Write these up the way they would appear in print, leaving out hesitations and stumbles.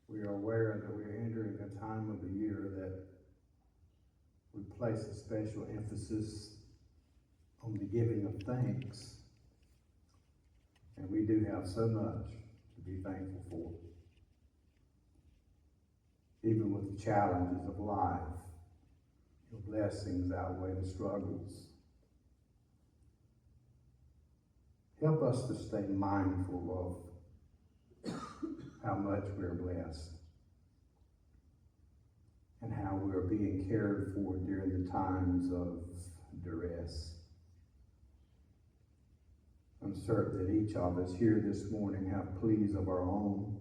We are aware that we are entering a time of the year that we place a special emphasis on the giving of thanks. And we do have so much to be thankful for. Even with the challenges of life, your blessings outweigh the struggles. Help us to stay mindful of how much we're blessed and how we're being cared for during the times of duress. I'm certain that each of us here this morning have pleas of our own,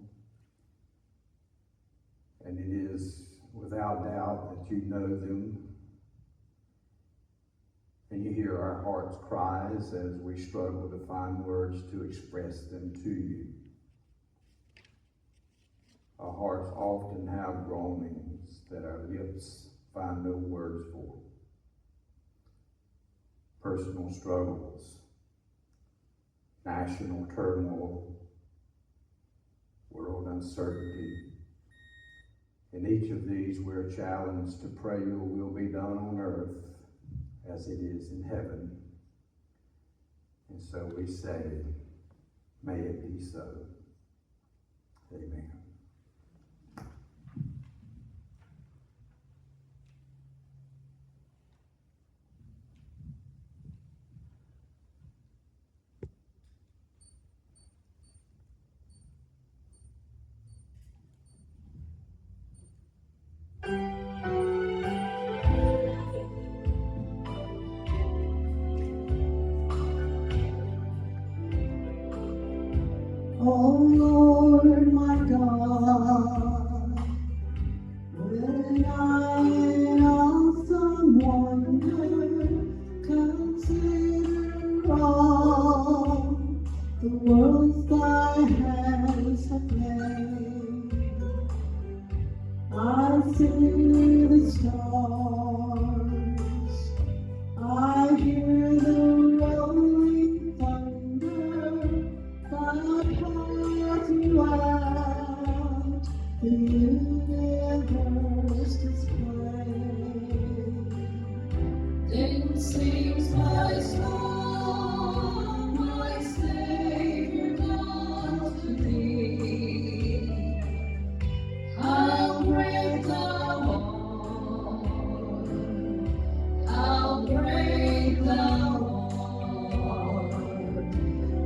and it is without doubt that you know them, and you hear our hearts' cries as we struggle to find words to express them to you. Our hearts often have groanings that our lips find no words for. Personal struggles, national turmoil, world uncertainty. In each of these, we're challenged to pray your will be done on earth as it is in heaven. And so we say, may it be so. Amen. Oh Lord, my God, when I in awesome wonder consider all the worlds thy hands have made, I see the stars, I hear the rolling thunder, throughout the universe display. Then sings my soul, my Savior God to thee. How great thou art, how great thou art.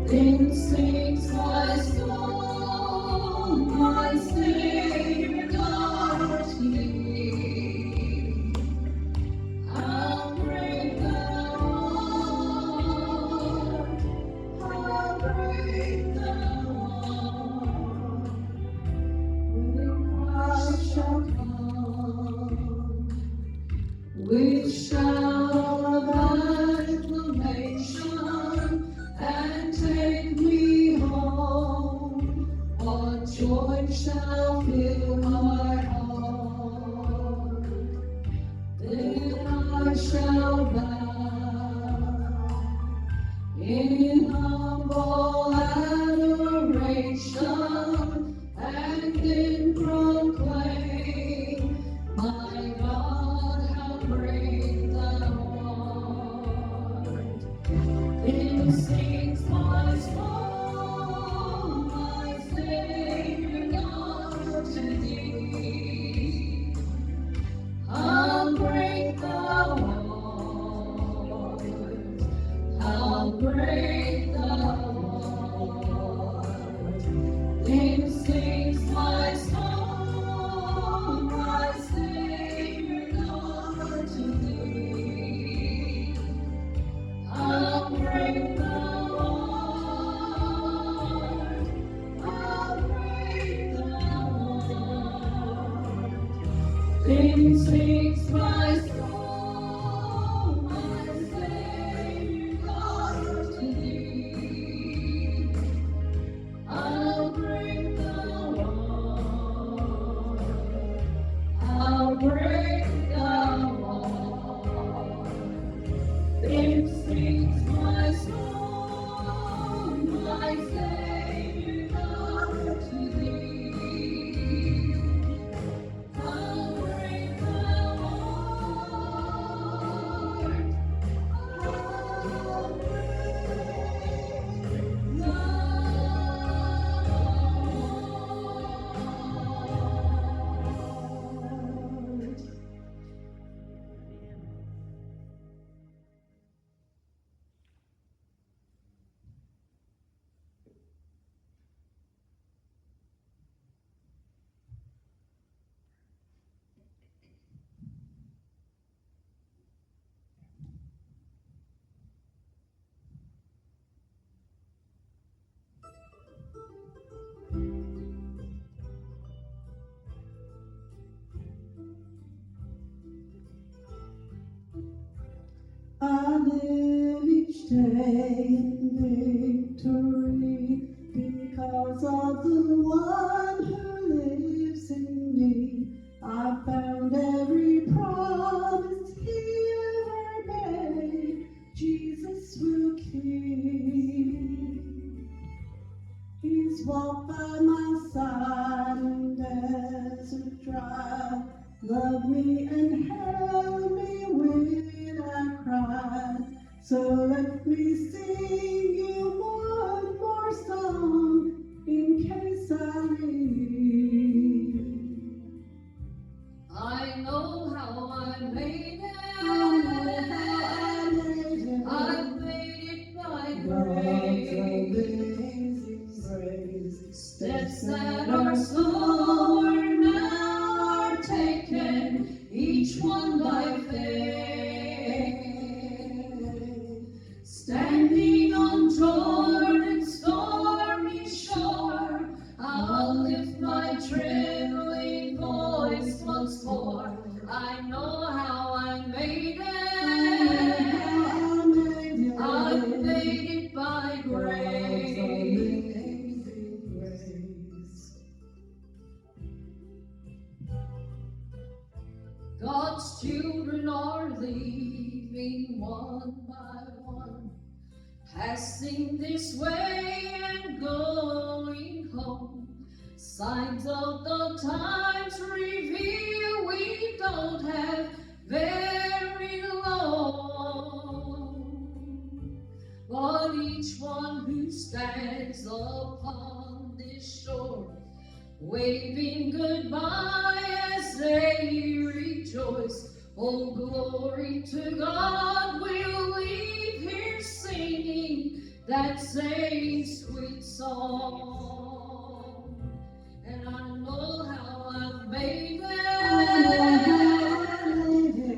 Then sings my soul, my Savior God to thee. How great thou art, how great thou art. When Christ shall come with shout of acclamation and take me home, what joy shall fill my heart. Then I shall bow in humble adoration and then proclaim, my God, how great thou art. Then sings my soul, my Savior God to thee. How great thou art, how great thou art. Then sings my soul, my Savior God to thee. How great thou art, how great thou art. Then sings my soul, my Savior God to thee. How great thou art, how great thou art. Then sings my soul, my Savior God to thee. I live each day in victory because of the one who lives in me. I found every promise he ever made, Jesus will keep. He's walked by my side in desert dry, loved me and held me when I cried. So let me sing you one more song in case I leave. I know how I made it. I know how I made it. I made it by God's grace. amazing grace. Steps that are slower now are taken, each one by faith. Standing on Jordan's stormy shore, I'll lift my trembling voice once more. I know how I made it. I made it by grace. God's children are leaving one by one, passing this way and going home. Signs of the times reveal we don't have very long. But each one who stands upon this shore, waving goodbye as they rejoice. Oh, glory to God, we'll leave here singing that same sweet song. And I know how I've made it.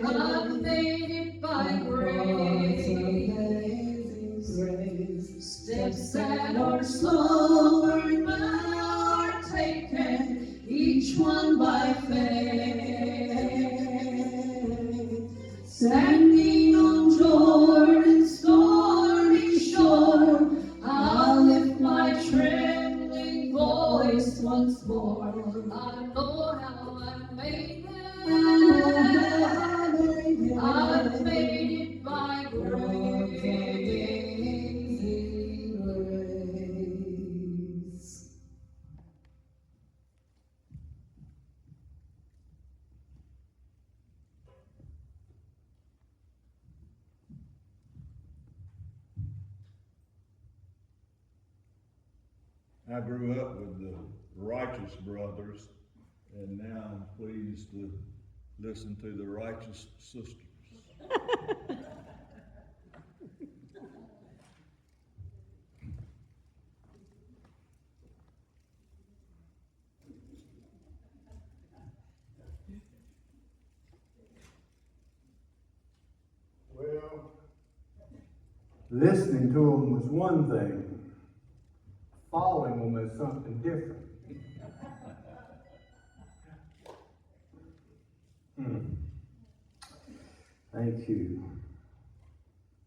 I've made it by grace. Steps that are slower now are taken, each one by faith. Standing on Jordan's stormy shore, I'll lift my trembling voice once more. I know how I made it. I've made it by grace. I grew up with the Righteous Brothers, and now I'm pleased to listen to the Righteous Sisters. Well, listening to them was one thing. Following them is something different. Thank you,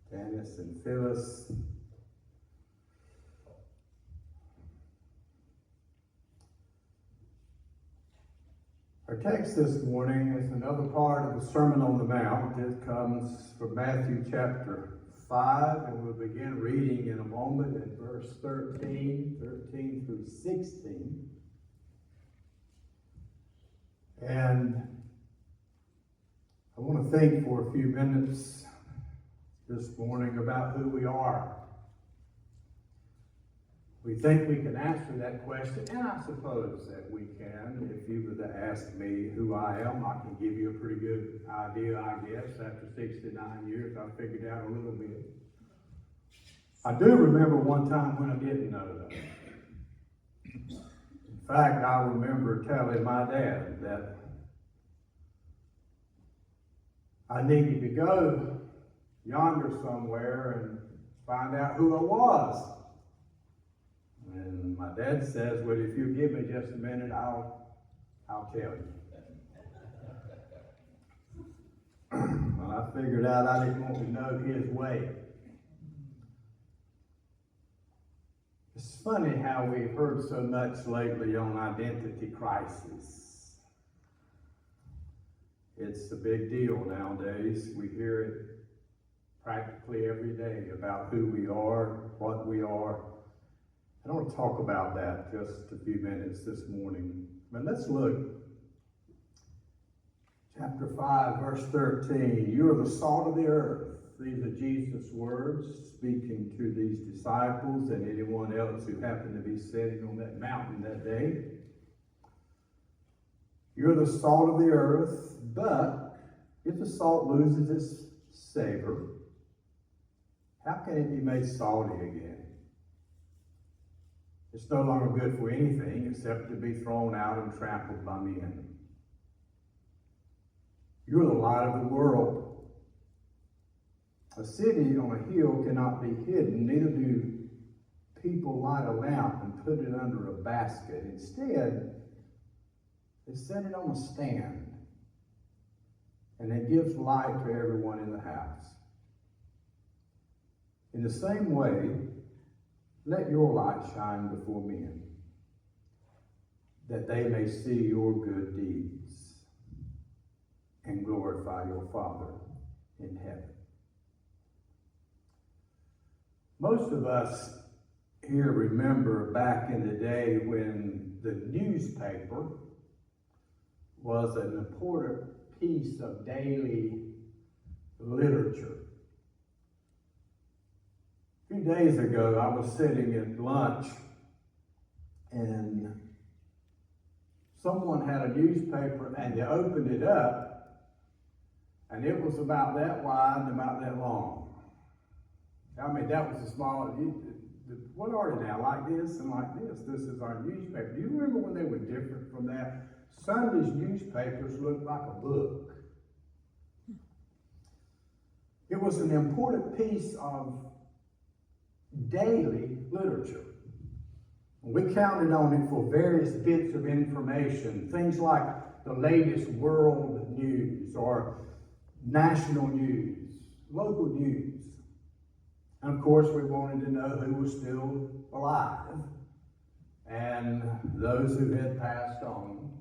Janice and Phyllis. Our text this morning is another part of the Sermon on the Mount. It comes from Matthew chapter 5, and we'll begin reading in a moment at verse 13 through 16. And I want to think for a few minutes this morning about who we are. We think we can answer that question, and I suppose that we can. If you were to ask me who I am, I can give you a pretty good idea, I guess. After 69 years, I figured out a little bit. I do remember one time when I didn't know that. In fact, I remember telling my dad that I needed to go yonder somewhere and find out who I was. And my dad says, well, if you give me just a minute, I'll tell you. Well, I figured out I didn't want to know his way. It's funny how we've heard so much lately on identity crisis. It's a big deal nowadays. We hear it practically every day about who we are, what we are. I don't want to talk about that just a few minutes this morning. But let's look. Chapter 5, verse 13. You are the salt of the earth. These are Jesus' words speaking to these disciples and anyone else who happened to be sitting on that mountain that day. You're the salt of the earth, but if the salt loses its savor, how can it be made salty again? It's no longer good for anything except to be thrown out and trampled by men. You're the light of the world. A city on a hill cannot be hidden, neither do people light a lamp and put it under a basket. Instead, they set it on a stand, and it gives light to everyone in the house. In the same way, let your light shine before men, that they may see your good deeds and glorify your Father in heaven. Most of us here remember back in the day when the newspaper was an important piece of daily literature. A few days ago, I was sitting at lunch and someone had a newspaper and they opened it up and it was about that wide and about that long. I mean, that was the small, what are they now, like this and like this? This is our newspaper. Do you remember when they were different from that? Sunday's newspapers looked like a book. It was an important piece of daily literature. We counted on it for various bits of information, things like the latest world news or national news, local news. And of course, we wanted to know who was still alive and those who had passed on.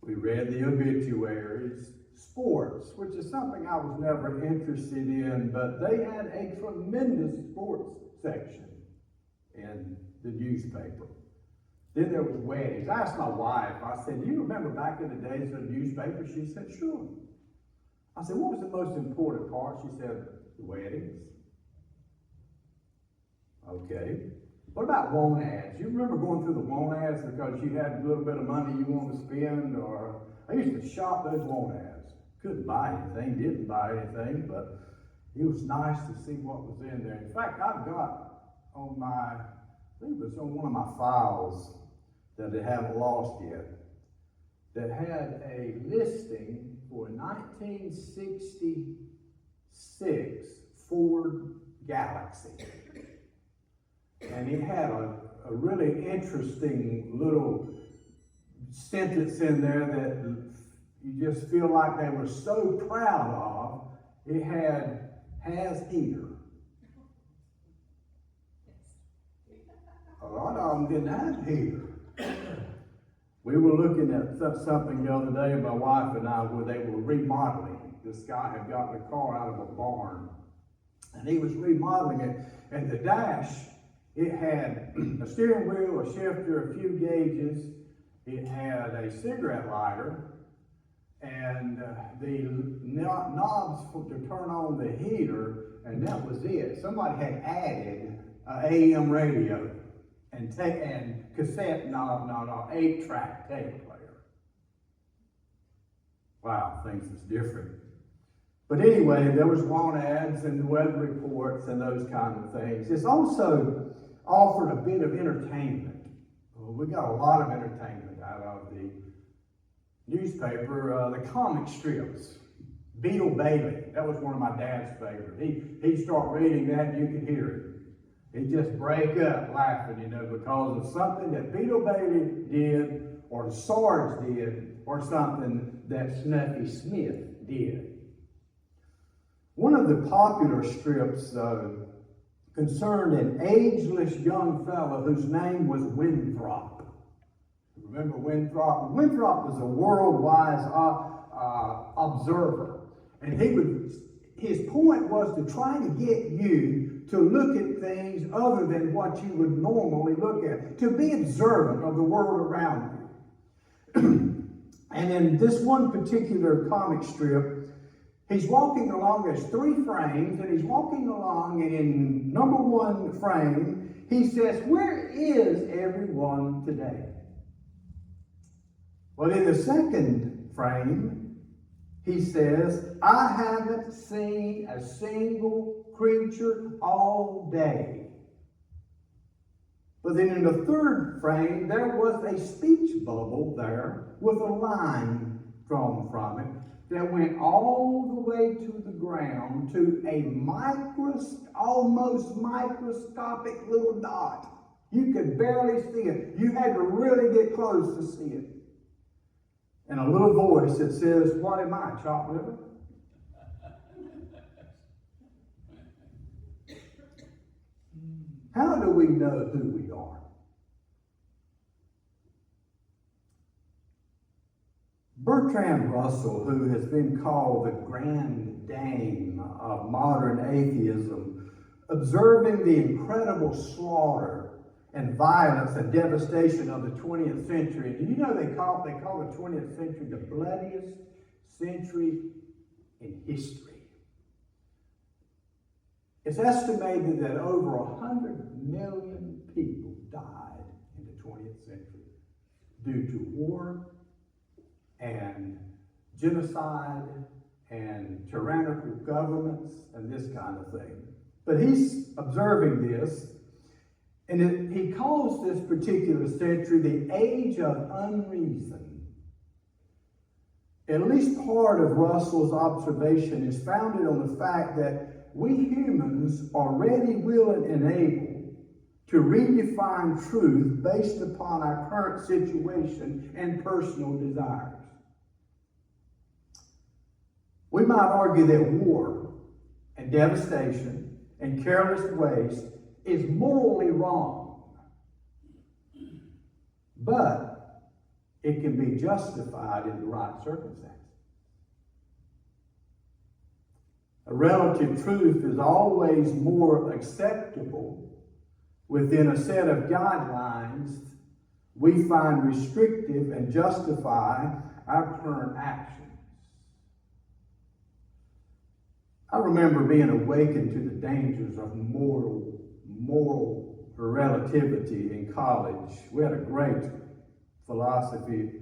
We read the obituaries, sports, which is something I was never interested in, but they had a tremendous sports section in the newspaper. Then there was weddings. I asked my wife, I said, do you remember back in the days of the newspaper? She said, sure. I said, what was the most important part? She said, the weddings. Okay. What about want ads? You remember going through the want ads because you had a little bit of money you wanted to spend? Or I used to shop those want ads. Couldn't buy anything, didn't buy anything, but it was nice to see what was in there. In fact, I've got on my, I think it was on one of my files that I haven't lost yet, that had a listing for a 1966 Ford Galaxy. And it had a really interesting little sentence in there that you just feel like they were so proud of. It had, has heater. A lot of them didn't have heater. We were looking at something the other day, my wife and I, where they were remodeling. This guy had gotten a car out of a barn, and he was remodeling it, and the dash, it had a steering wheel, a shifter, a few gauges. It had a cigarette lighter, and the knobs to turn on the heater, and that was it. Somebody had added an AM radio and cassette, 8-track tape player. Wow, things is different. But anyway, there was want ads and weather reports and those kind of things. It's also offered a bit of entertainment. We got a lot of entertainment out of the newspaper, the comic strips. Beetle Bailey, that was one of my dad's favorites. He'd start reading that and you could hear it. He just break up laughing, because of something that Beetle Bailey did, or Sarge did, or something that Snuffy Smith did. One of the popular strips concerned an ageless young fellow whose name was Winthrop. Remember Winthrop? Winthrop was a world-wise observer, and his point was to try to get you to look at things other than what you would normally look at, to be observant of the world around you. And in this one particular comic strip, he's walking along, there's 3 frames, and he's walking along, and in number 1 frame, he says, "Where is everyone today?" Well, in the second frame, he says, "I haven't seen a single creature all day." But then in the third frame, there was a speech bubble there with a line drawn from it that went all the way to the ground to a almost microscopic little dot. You could barely see it. You had to really get close to see it. And a little voice that says, "What am I, chopped liver?" How do we know who we are? Bertrand Russell, who has been called the grand dame of modern atheism, observing the incredible slaughter and violence and devastation of the 20th century. Do you know they call the 20th century the bloodiest century in history? It's estimated that over 100 million people died in the 20th century due to war and genocide and tyrannical governments and this kind of thing. But he's observing this, and he calls this particular century the age of unreason. At least part of Russell's observation is founded on the fact that we humans are ready, willing, and able to redefine truth based upon our current situation and personal desires. We might argue that war and devastation and careless waste is morally wrong, but it can be justified in the right circumstances. A relative truth is always more acceptable within a set of guidelines we find restrictive and justify our current actions. I remember being awakened to the dangers of moral relativity in college. We had a great philosophy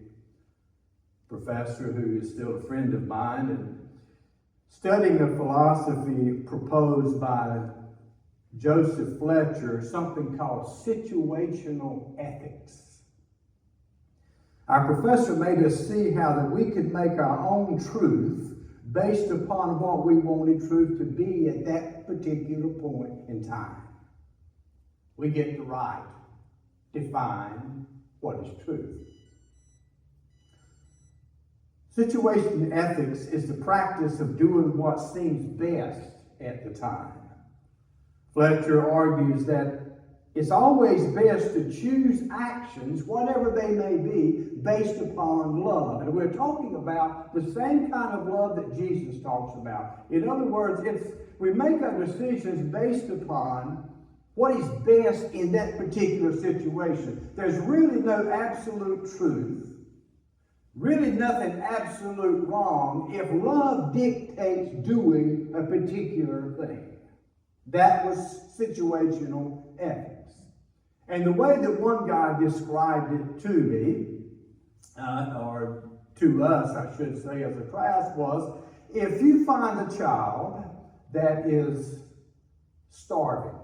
professor who is still a friend of mine, and studying a philosophy proposed by Joseph Fletcher, something called situational ethics. Our professor made us see how that we could make our own truth based upon what we wanted truth to be at that particular point in time. We get to define what is truth. Situation ethics is the practice of doing what seems best at the time. Fletcher argues that it's always best to choose actions, whatever they may be, based upon love. And we're talking about the same kind of love that Jesus talks about. In other words, we make our decisions based upon what is best in that particular situation. There's really no absolute truth. Really nothing absolute wrong if love dictates doing a particular thing. That was situational ethics. And the way that one guy described it to me, or to us, I should say, as a class, was if you find a child that is starving,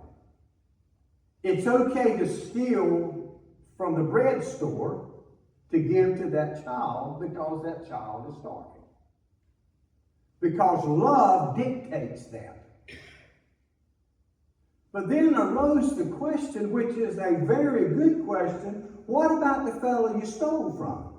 it's okay to steal from the bread store to give to that child because that child is starving. Because love dictates that. But then arose the question, which is a very good question, what about the fellow you stole from?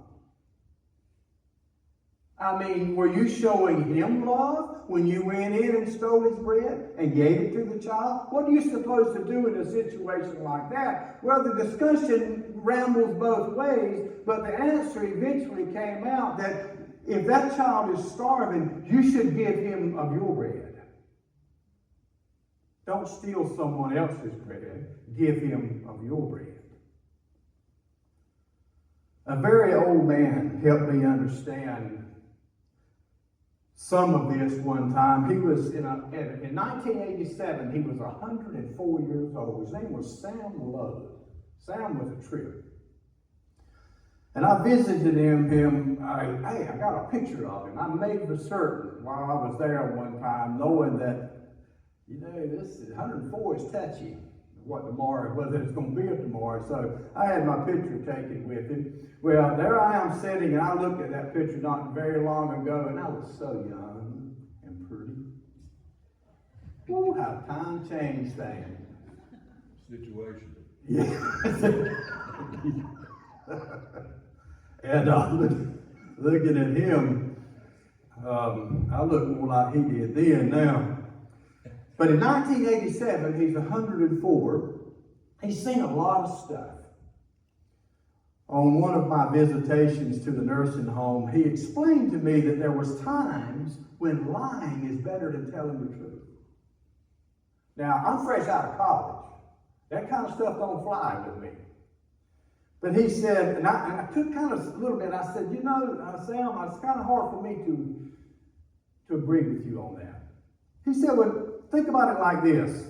I mean, were you showing him love when you went in and stole his bread and gave it to the child? What are you supposed to do in a situation like that? Well, the discussion rambles both ways, but the answer eventually came out that if that child is starving, you should give him of your bread. Don't steal someone else's bread. Give him of your bread. A very old man helped me understand some of this one time. He was in 1987, he was 104 years old. His name was Sam Lowe. Sam was a trip. And I visited him, I got a picture of him. I made for certain while I was there one time, knowing that, you know, this 104 is touchy, whether it's going to be tomorrow. So I had my picture taken with him. Well, there I am sitting, and I looked at that picture not very long ago, and I was so young and pretty. Oh, how time changed things. Situation. Yeah. And looking at him, I look more like he did then now. But in 1987, he's 104. He's seen a lot of stuff. On one of my visitations to the nursing home, he explained to me that there was times when lying is better than telling the truth. Now, I'm fresh out of college. That kind of stuff don't fly with me. But he said, and I took kind of a little bit, I said, you know, Sam, it's kind of hard for me to agree with you on that. He said, well, think about it like this.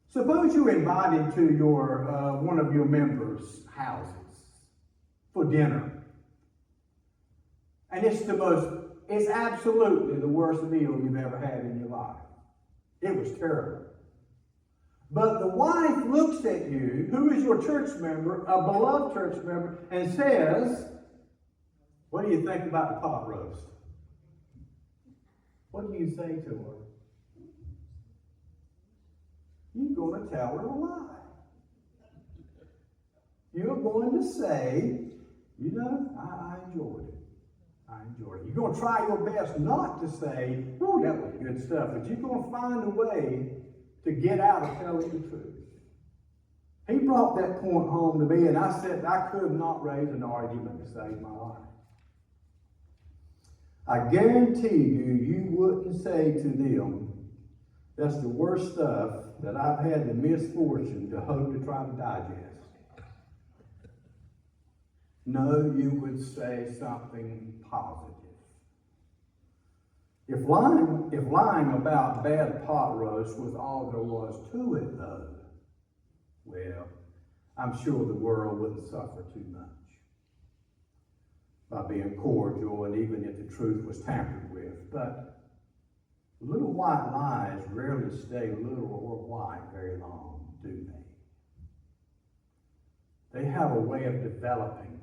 Suppose you're invited to your one of your members' houses for dinner. And it's absolutely the worst meal you've ever had in your life. It was terrible. But the wife looks at you, who is your church member, a beloved church member, and says, what do you think about the pot roast? What do you say to her? You're going to tell her a lie. You're going to say, you know, I enjoyed it. I enjoyed it. You're going to try your best not to say, oh, that was good stuff, but you're going to find a way to get out of telling the truth. He brought that point home to me, and I said I could not raise an argument to save my life. I guarantee you wouldn't say to them, that's the worst stuff that I've had the misfortune to hope to try to digest. No, you would say something positive. If lying about bad pot roast was all there was to it, though, well, I'm sure the world wouldn't suffer too much by being cordial, and even if the truth was tampered with. But little white lies rarely stay little or white very long, do they? They have a way of developing,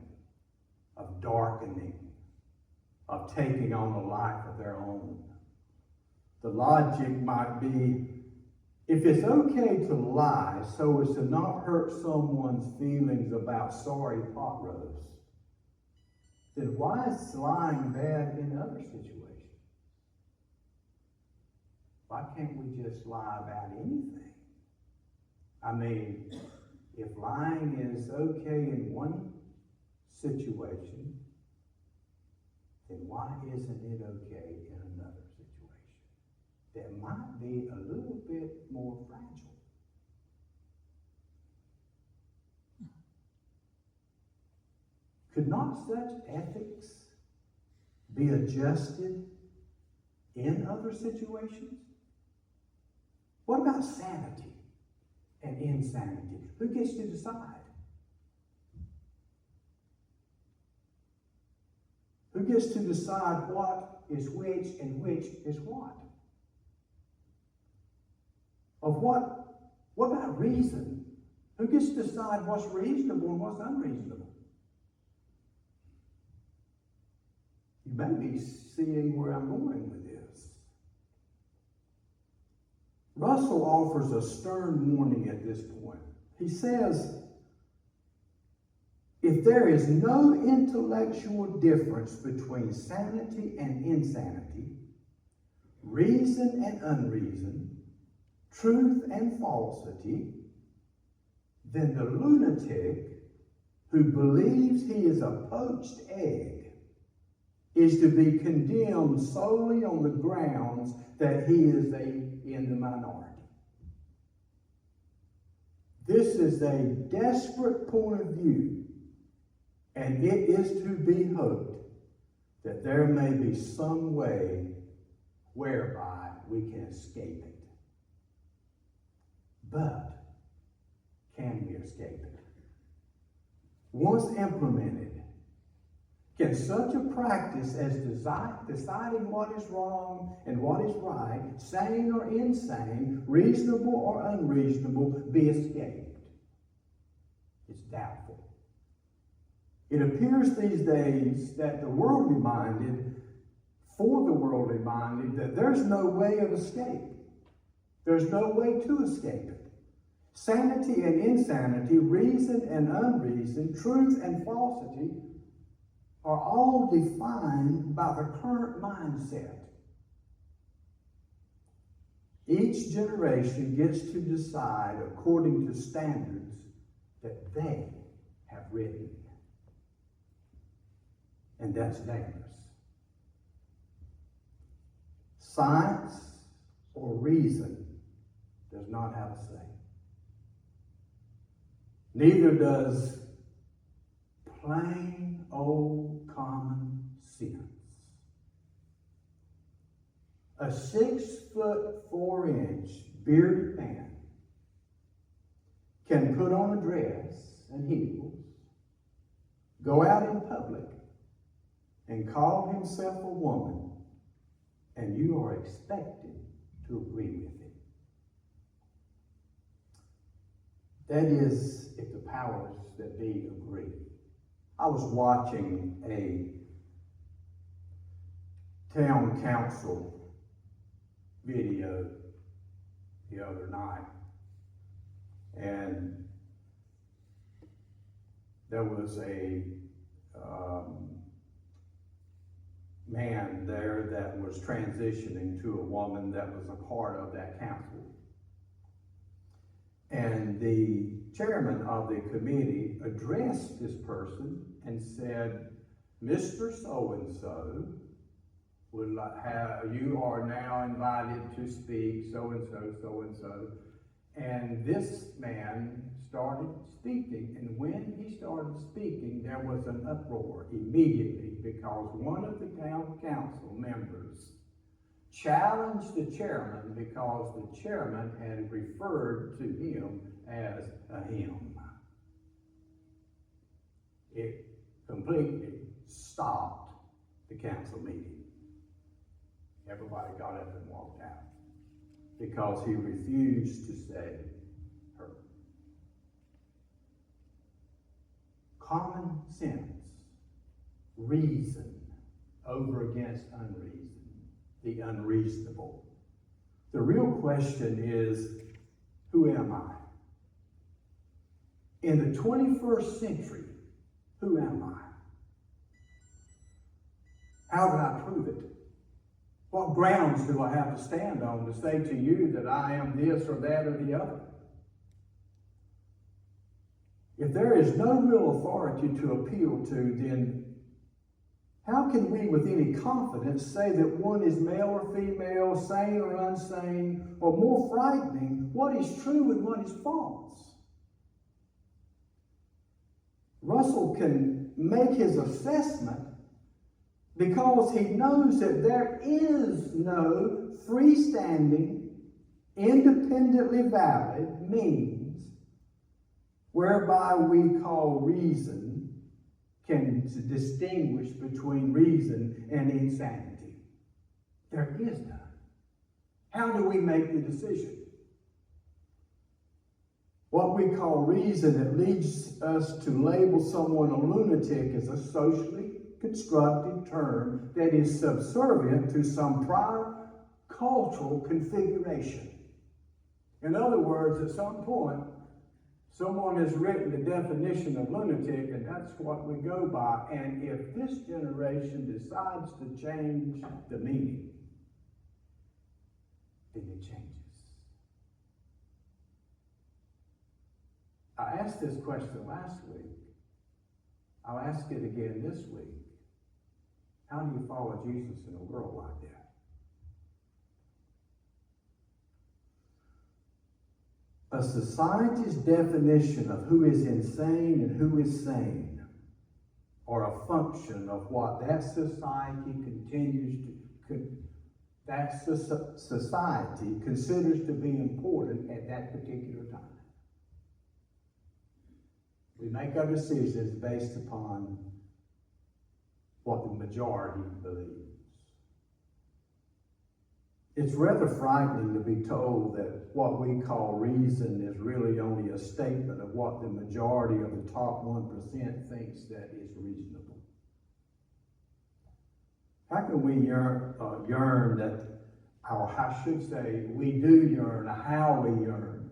of darkening, of taking on a life of their own. The logic might be, if it's okay to lie so as to not hurt someone's feelings about sorry pot roast, then why is lying bad in other situations? Why can't we just lie about anything? I mean, if lying is okay in one situation, then why isn't it okay in another situation that might be a little bit more fragile? Could not such ethics be adjusted in other situations? What about sanity and insanity? Who gets to decide? Who gets to decide what is which and which is what? What about reason? Who gets to decide what's reasonable and what's unreasonable? You may be seeing where I'm going with this. Russell offers a stern warning at this point. He says, if there is no intellectual difference between sanity and insanity, reason and unreason, truth and falsity, then the lunatic who believes he is a poached egg is to be condemned solely on the grounds that he is in the minority. This is a desperate point of view, and it is to be hoped that there may be some way whereby we can escape it. But can we escape it? Once implemented, can such a practice as deciding what is wrong and what is right, sane or insane, reasonable or unreasonable, be escaped? It's doubtful. It appears these days that for the worldly minded, that there's no way of escape. There's no way to escape it. Sanity and insanity, reason and unreason, truth and falsity are all defined by the current mindset. Each generation gets to decide according to standards that they have written. And that's dangerous. Science or reason does not have a say. Neither does plain old common sense. A 6'4" bearded man can put on a dress and heels, go out in public, and call himself a woman, and you are expected to agree with it. That is, if the powers that be agree. I was watching a town council video the other night, and there was a man there that was transitioning to a woman that was a part of that council. And the chairman of the committee addressed this person and said, Mr. So-and-so, you are now invited to speak, so-and-so, so-and-so. And this man started speaking, and when he started speaking, there was an uproar immediately because one of the town council members challenged the chairman because the chairman had referred to him as a him. It completely stopped the council meeting. Everybody got up and walked out because he refused to say her. Common sense, reason over against unreason, the unreasonable. The real question is, who am I? In the 21st century, who am I? How do I prove it? What grounds do I have to stand on to say to you that I am this or that or the other? If there is no real authority to appeal to, then how can we with any confidence say that one is male or female, sane or unsane, or more frightening, what is true and what is false? Russell can make his assessment because he knows that there is no freestanding, independently valid means whereby we call reason can distinguish between reason and insanity. There is none. How do we make the decision? What we call reason that leads us to label someone a lunatic is a socially constructed term that is subservient to some prior cultural configuration. In other words, at some point, someone has written the definition of lunatic, and that's what we go by. And if this generation decides to change the meaning, then it changes. I asked this question last week. I'll ask it again this week. How do you follow Jesus in a world like that? A society's definition of who is insane and who is sane are a function of what that society society considers to be important at that particular time. We make our decisions based upon what the majority believes. It's rather frightening to be told that what we call reason is really only a statement of what the majority of the top 1% thinks that is reasonable. How can we yearn that, or I should say, we do yearn, how we yearn,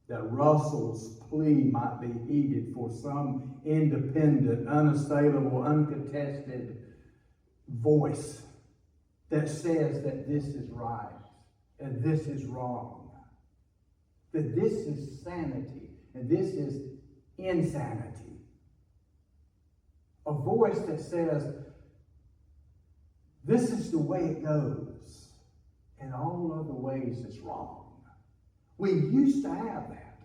that Russell's plea might be heeded for some independent, unassailable, uncontested voice that says that this is right and this is wrong, that this is sanity and this is insanity. A voice that says this is the way it goes and all other ways is wrong. We used to have that.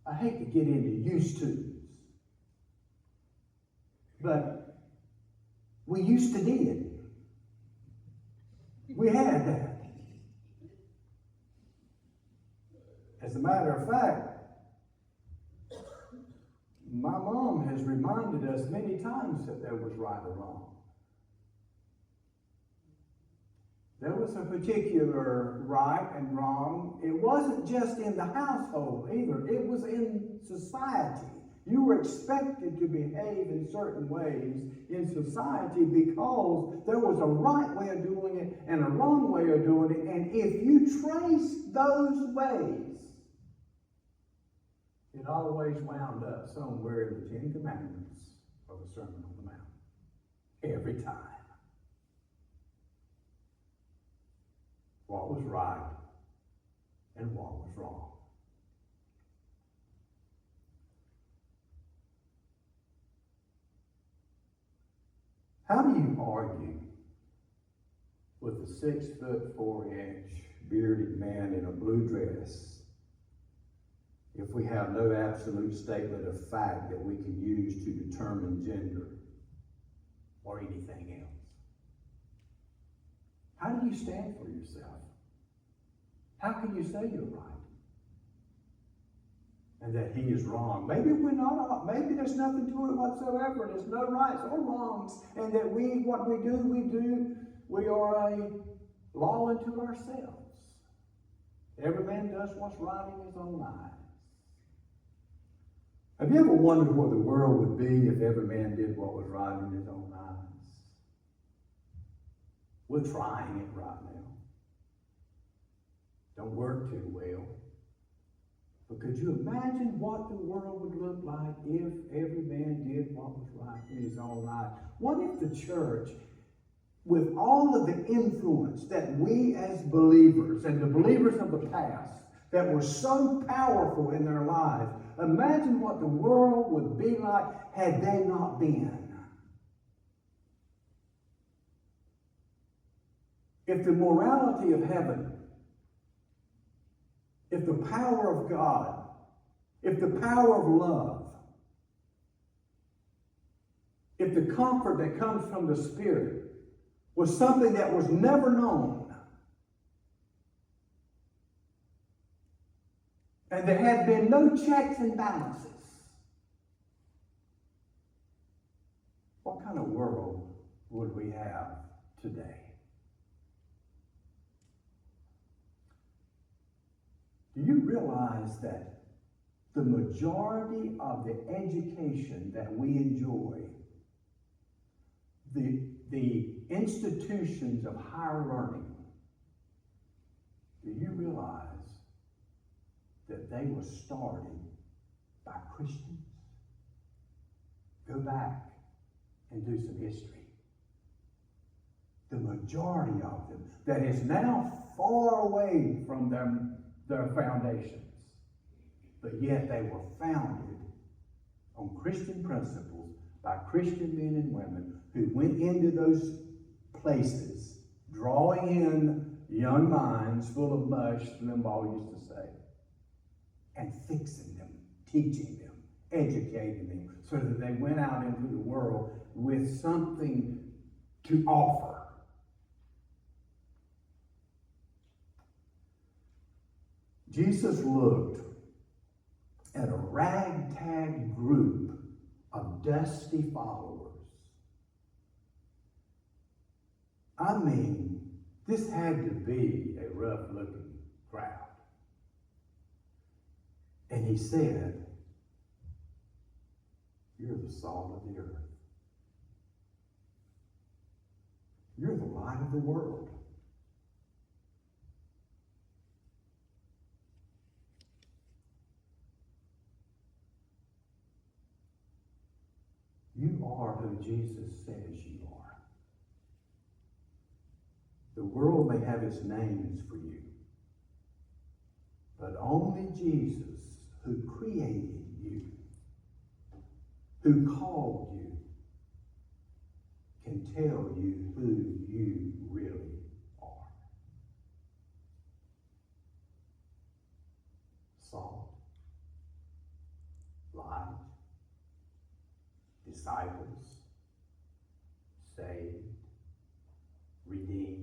I hate to get into used to's, but we used to did. We had that. As a matter of fact, my mom has reminded us many times that there was right or wrong. There was a particular right and wrong. It wasn't just in the household either. It was in society. You were expected to behave in certain ways in society because there was a right way of doing it and a wrong way of doing it. And if you trace those ways, it always wound up somewhere in the Ten Commandments or the Sermon on the Mount. Every time. What was right and what was wrong. How do you argue with a 6'4" bearded man in a blue dress if we have no absolute statement of fact that we can use to determine gender or anything else? How do you stand for yourself? How can you say you're right and that he is wrong? Maybe we're not. Maybe there's nothing to it whatsoever, and there's no rights or wrongs, and that what we do, we are a law unto ourselves. Every man does what's right in his own eyes. Have you ever wondered what the world would be if every man did what was right in his own eyes? We're trying it right now. Don't work too well. But could you imagine what the world would look like if every man did what was right in his own eyes? What if the church, with all of the influence that we as believers and the believers of the past that were so powerful in their lives, imagine what the world would be like had they not been. If the morality of heaven, if the power of God, if the power of love, if the comfort that comes from the Spirit was something that was never known, and there had been no checks and balances, what kind of world would we have today? Do you realize that the majority of the education that we enjoy, the institutions of higher learning, Do you realize that they were started by Christians? Go back and do some history. The majority of them that is now far away from their foundations, but yet they were founded on Christian principles by Christian men and women who went into those places, drawing in young minds full of mush, Limbaugh used to say, and fixing them, teaching them, educating them, so that they went out into the world with something to offer. Jesus looked at a ragtag group of dusty followers. I mean, this had to be a rough-looking crowd. And he said, "You're the salt of the earth. You're the light of the world." You are who Jesus says you are. The world may have its names for you, but only Jesus, who created you, who called you, can tell you who you really are. Salt, light, disciples, saved, redeemed,